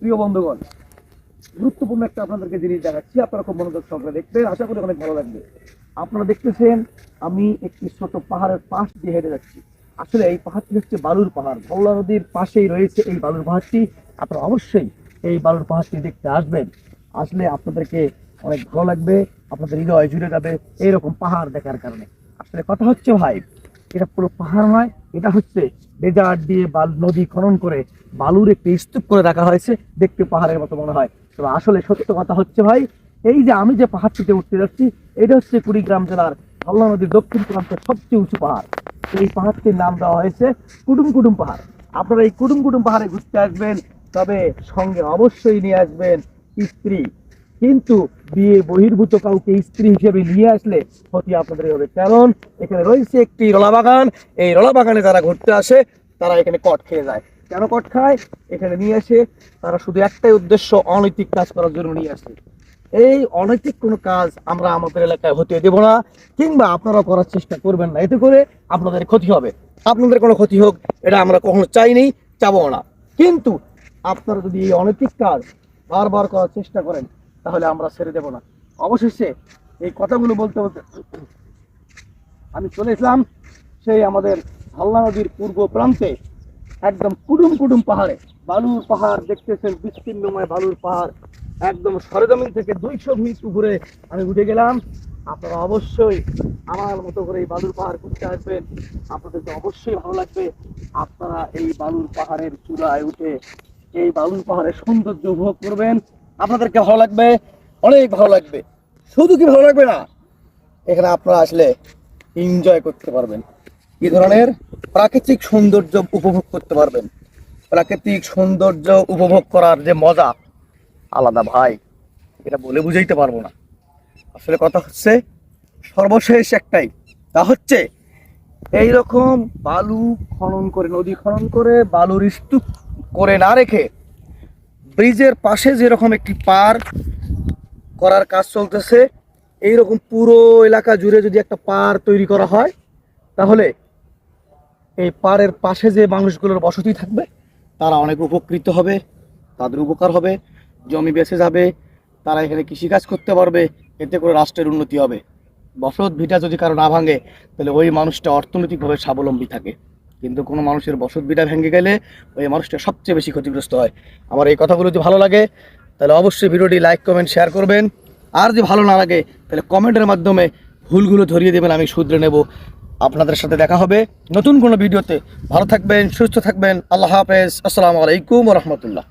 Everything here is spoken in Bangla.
প্রিয় বন্ধুগণ, গুরুত্বপূর্ণ একটা আপনাদেরকে জিনিস দেখাচ্ছি, আপনারা খুব মনোযোগ সহকারে দেখবেন, আশা করি অনেক ভালো লাগবে। আপনারা দেখতেছেন আমি একটি ছোট পাহাড়ের পাশ দিয়ে হেঁটে যাচ্ছি। আসলে এই পাহাড়টি হচ্ছে বালুর পাহাড়, ধওলা নদীর পাশেই রয়েছে এই বালুর পাহাড়টি। আপনারা অবশ্যই এই বালুর পাহাড়টি দেখতে আসবেন, আসলে আপনাদেরকে অনেক ভালো লাগবে, আপনাদের হৃদয় জুড়ে যাবে এইরকম পাহাড় দেখার কারণে। আসলে কথা হচ্ছে ভাই, এটা পুরো পাহাড় নয়, এটা হচ্ছে ডেজার্ট দিয়ে নদী খনন করে বালুর একটি স্তূপ করে রাখা হয়েছে, দেখতে পাহাড়ের মতো মনে হয়। তবে আসলে সত্য কথা হচ্ছে ভাই, এই যে আমি যে পাহাড়টিতে উঠতে যাচ্ছি, এটা হচ্ছে কুড়িগ্রাম জেলার ধওলা নদীর দক্ষিণ প্রান্তের সবচেয়ে উঁচু পাহাড়। এই পাহাড়টির নাম দেওয়া হয়েছে কুডুম কুডুম পাহাড়। আপনারা এই কুডুম কুডুম পাহাড়ে ঘুরতে আসবেন, তবে সঙ্গে অবশ্যই নিয়ে আসবেন স্ত্রী। কিন্তু বিয়ে বহির্ভূত কাউকে স্ত্রী হিসেবে নিয়ে আসলে ক্ষতি আপনাদের হবে, কারণ এখানে রয়েছে একটি রলা বাগান। এই রলা বাগানে যারা ঘুরতে আসে তারা এখানে কট খেয়ে যায়। কেন কট খায়? এখানে নিয়ে আসে তারা শুধু একটাই উদ্দেশ্য, অনৈতিক কাজ করার জন্য নিয়ে আসে। এই অনৈতিক কোনো কাজ আমরা আমাদের এলাকায় হতে দেব না, কিংবা আপনারা করার চেষ্টা করবেন না, এতে করে আপনাদের ক্ষতি হবে। আপনাদের কোনো ক্ষতি হোক এটা আমরা কখনো চাইনি, চাবো না। কিন্তু আপনারা যদি এই অনৈতিক কাজ বারবার করার চেষ্টা করেন, তাহলে আমরা ছেড়ে দেব না। অবশেষে এই কথাগুলো বলতে বলতে আমি চলে এসলাম সেই আমাদের ধওলা নদীর পূর্ব প্রান্তে, একদম কুডুম কুডুম পাহাড়ে। বালুর পাহাড় দেখতেছেন, বিস্তীর্ণময় বালুর পাহাড়, একদম সরেজমিন থেকে 200 ফিট উপরে আমি উঠে গেলাম। আপনারা অবশ্যই আমার মতো করে এই বালুর পাহাড় ঘুরতে আসবেন, আপনাদেরকে অবশ্যই ভালো লাগবে। আপনারা এই বালুর পাহাড়ের চূড়ায় উঠে এই বালুর পাহাড়ের সৌন্দর্য উপভোগ করবেন, আপনাদেরকে ভালো লাগবে, অনেক ভালো লাগবে। শুধু কি ভালো লাগবে না, এখানে আপনারা আসলে এনজয় করতে পারবেন, কি ধরনের প্রাকৃতিক সৌন্দর্য উপভোগ করতে পারবেন। প্রাকৃতিক সৌন্দর্য উপভোগ করার যে মজা আলাদা ভাই, এটা বলে বুঝাইতে পারবো না। আসলে কথা হচ্ছে সর্বশেষ একটাই, তা হচ্ছে এইরকম বালু খনন করে, নদী খনন করে বালুর স্তূপ করে না রেখে ব্রিজের পাশে যেরকম একটি পার করার কাজ চলতেছে, এইরকম পুরো এলাকা জুড়ে যদি একটা পার তৈরি করা হয়, তাহলে এই পাড়ের পাশে যে মানুষগুলোর বসতি থাকবে তারা অনেক উপকৃত হবে, তাদের উপকার হবে, জমি বেঁচে যাবে, তারা এখানে কৃষিকাজ করতে পারবে, এতে করে রাষ্ট্রের উন্নতি হবে। বসত ভিটা যদি কারো না ভাঙে, তাহলে ওই মানুষটা অর্থনৈতিকভাবে স্বাবলম্বী থাকে। কিন্তু কোনো মানুষের বসত ভিটা ভেঙে গেলে ওই মানুষটা সবচেয়ে বেশি ক্ষতিগ্রস্ত হয়। আমার এই কথাগুলো যদি ভালো লাগে, তাহলে অবশ্যই ভিডিওটি লাইক কমেন্ট শেয়ার করবেন। আর যদি ভালো না লাগে, তাহলে কমেন্টের মাধ্যমে ভুলগুলো ধরিয়ে দেবেন, আমি শুধরে নেব। আপনাদের সাথে দেখা হবে নতুন কোনো ভিডিওতে। ভালো থাকবেন, সুস্থ থাকবেন, আল্লাহ হাফেজ, আসসালামু আলাইকুম ওয়া রাহমাতুল্লাহ।